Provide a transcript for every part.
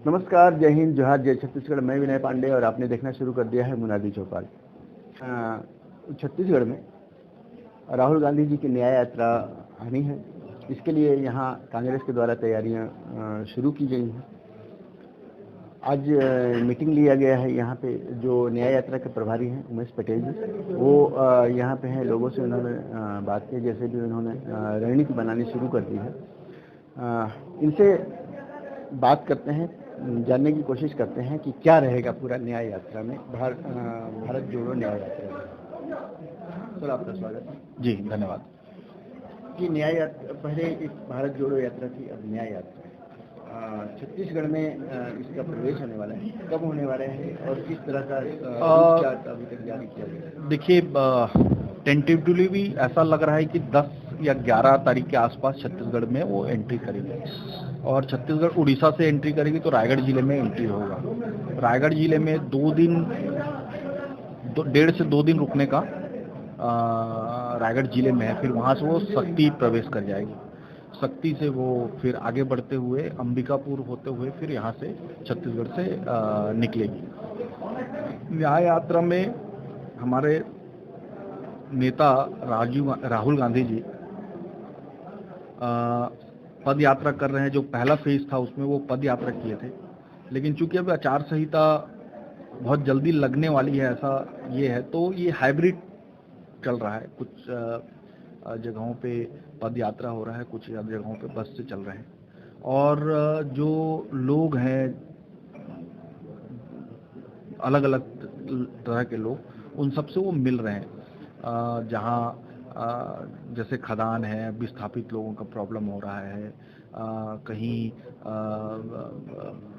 नमस्कार, जय हिंद, जोहार, जय छत्तीसगढ़। मैं विनय पांडे और आपने देखना शुरू कर दिया है मुनादी चौपाल। छत्तीसगढ़ में राहुल गांधी जी की न्याय यात्रा आनी है। इसके लिए यहाँ कांग्रेस के द्वारा तैयारियां शुरू की गई हैं। आज मीटिंग लिया गया है। यहाँ पे जो न्याय यात्रा के प्रभारी हैं उमेश पटेल जी, वो यहाँ पे हैं। लोगों से उन्होंने बात की, जैसे भी उन्होंने रणनीति बनानी शुरू कर दी है। इनसे बात करते हैं, जानने की कोशिश करते हैं कि क्या रहेगा पूरा न्याय यात्रा में, भारत जोड़ो न्याय यात्रा में। सर, आपका स्वागत है। जी, धन्यवाद। कि न्याय यात्रा पहले एक भारत जोड़ो यात्रा थी, अब न्याय यात्रा है। छत्तीसगढ़ में इसका प्रवेश होने वाला है, कब होने वाला है और किस तरह का चार्ट अभी तक जारी किया गया? देखिए, टेंटेटिवली भी ऐसा लग रहा है कि 10 या 11 तारीख के आसपास छत्तीसगढ़ में वो एंट्री करेंगे और छत्तीसगढ़ उड़ीसा से एंट्री करेगी तो रायगढ़ जिले में एंट्री होगा। रायगढ़ जिले में 1.5 से 2 दिन रुकने का रायगढ़ जिले में है। फिर वहाँ से वो शक्ति प्रवेश कर जाएगी। शक्ति से वो फिर आगे बढ़ते हुए अंबिकापुर होते हुए फिर यहाँ से छत्तीसगढ़ से निकलेगी। न्याय यात्रा में हमारे नेता राहुल गांधी जी पद यात्रा कर रहे हैं। जो पहला फेज था उसमें वो पद यात्रा किए थे, लेकिन चूंकि अब आचार संहिता बहुत जल्दी लगने वाली है, ऐसा ये है, तो ये हाइब्रिड चल रहा है। कुछ जगहों पे पद यात्रा हो रहा है, कुछ जगहों पे बस से चल रहे हैं। और जो लोग हैं, अलग अलग तरह के लोग, उन सबसे वो मिल रहे हैं। जहाँ जैसे खदान है, विस्थापित लोगों का प्रॉब्लम हो रहा है, कहीं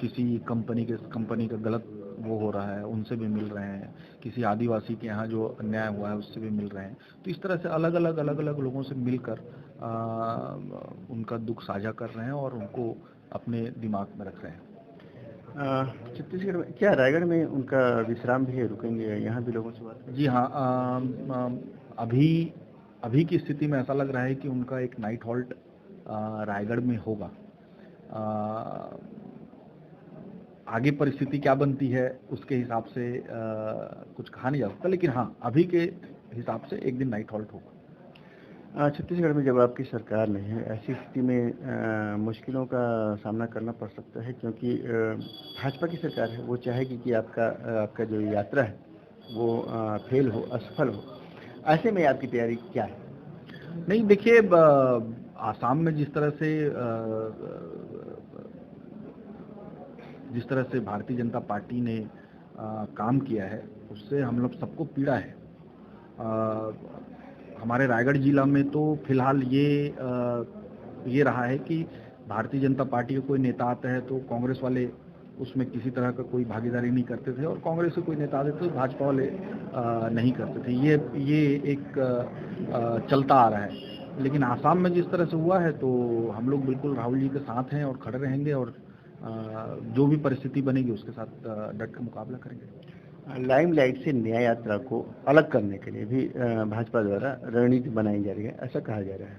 किसी कंपनी का गलत वो हो रहा है, उनसे भी मिल रहे हैं। किसी आदिवासी के यहाँ जो अन्याय हुआ है उससे भी मिल रहे हैं। तो इस तरह से अलग अलग लोगों से मिलकर उनका दुख साझा कर रहे हैं और उनको अपने दिमाग में रख रहे हैं। छत्तीसगढ़ में क्या, रायगढ़ में उनका विश्राम भी है, रुकेंगे यहाँ भी लोगों से बात? जी हाँ, अभी की स्थिति में ऐसा लग रहा है कि उनका एक नाइट हॉल्ट रायगढ़ में होगा। आगे परिस्थिति क्या बनती है उसके हिसाब से कुछ कहा नहीं जा सकता, लेकिन हाँ, अभी के हिसाब से एक दिन नाइट हॉल्ट होगा। छत्तीसगढ़ में जब आपकी सरकार नहीं है, ऐसी स्थिति में मुश्किलों का सामना करना पड़ सकता है, क्योंकि भाजपा की सरकार है। वो चाहेगी कि आपका जो यात्रा है वो फेल हो, असफल हो। ऐसे में आपकी तैयारी क्या है? नहीं, देखिए, आसाम में जिस तरह से भारतीय जनता पार्टी ने काम किया है, उससे हम लोग सबको पीड़ा है। हमारे रायगढ़ जिला में तो फिलहाल ये रहा है कि भारतीय जनता पार्टी का कोई नेता आता है तो कांग्रेस वाले उसमें किसी तरह का कोई भागीदारी नहीं करते थे, और कांग्रेस से कोई नेता आते तो भाजपा वाले नहीं करते थे। ये एक चलता आ रहा है। लेकिन आसाम में जिस तरह से हुआ है तो हम लोग बिल्कुल राहुल जी के साथ हैं और खड़े रहेंगे, और जो भी परिस्थिति बनेगी उसके साथ डट कर मुकाबला करेंगे। लाइमलाइट से न्याय यात्रा को अलग करने के लिए भी भाजपा द्वारा रणनीति बनाई जा रही है, ऐसा कहा जा रहा है।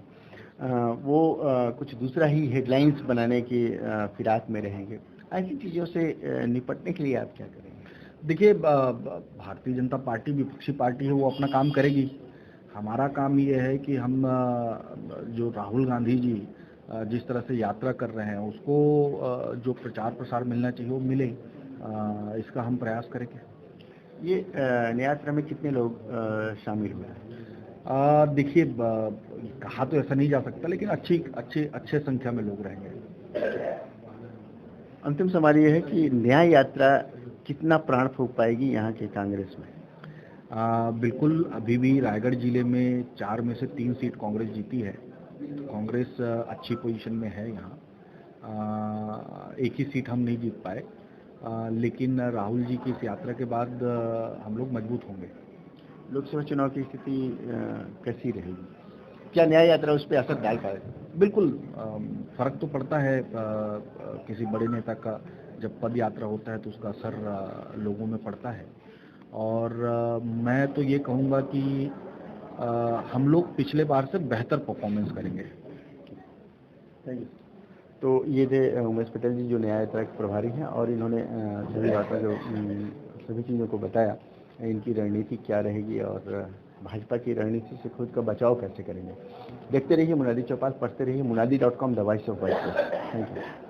वो कुछ दूसरा ही हेडलाइंस बनाने की फिराक में रहेंगे। ऐसी चीज़ों से निपटने के लिए आप क्या करेंगे? देखिए, भारतीय जनता पार्टी विपक्षी पार्टी है, वो अपना काम करेगी। हमारा काम ये है कि हम जो राहुल गांधी जी जिस तरह से यात्रा कर रहे हैं उसको जो प्रचार प्रसार मिलना चाहिए वो मिले, इसका हम प्रयास करेंगे। ये न्याय यात्रा में कितने लोग शामिल हुए हैं? देखिए, कहा तो ऐसा नहीं जा सकता, लेकिन अच्छे संख्या में लोग रहेंगे। अंतिम सवाल ये है कि न्याय यात्रा कितना प्राण फूंक पाएगी यहाँ के कांग्रेस में? बिल्कुल, अभी भी रायगढ़ जिले में 4 में से 3 सीट कांग्रेस जीती है। कांग्रेस अच्छी पोजीशन में है यहाँ। एक ही सीट हम नहीं जीत पाए, लेकिन राहुल जी की इस यात्रा के बाद हम लोग मजबूत होंगे। लोकसभा चुनाव की स्थिति कैसी रहेगी? क्या न्याय यात्रा उस पर असर डाल पाएगा? बिल्कुल, फर्क तो पड़ता है। किसी बड़े नेता का जब पद यात्रा होता है तो उसका असर लोगों में पड़ता है। और मैं तो ये कहूँगा कि हम लोग पिछले बार से बेहतर परफॉर्मेंस करेंगे। Thank you. तो ये थे उमेश पटेल जी, जो न्याय यात्रा के प्रभारी हैं, और इन्होंने सभी चीज़ों को बताया, इनकी रणनीति क्या रहेगी और भाजपा की रणनीति से खुद का बचाव कैसे करेंगे। देखते रहिए मुनादी चौपाल, पढ़ते रहिए मुनादी.com, the voice of voice. Thank you.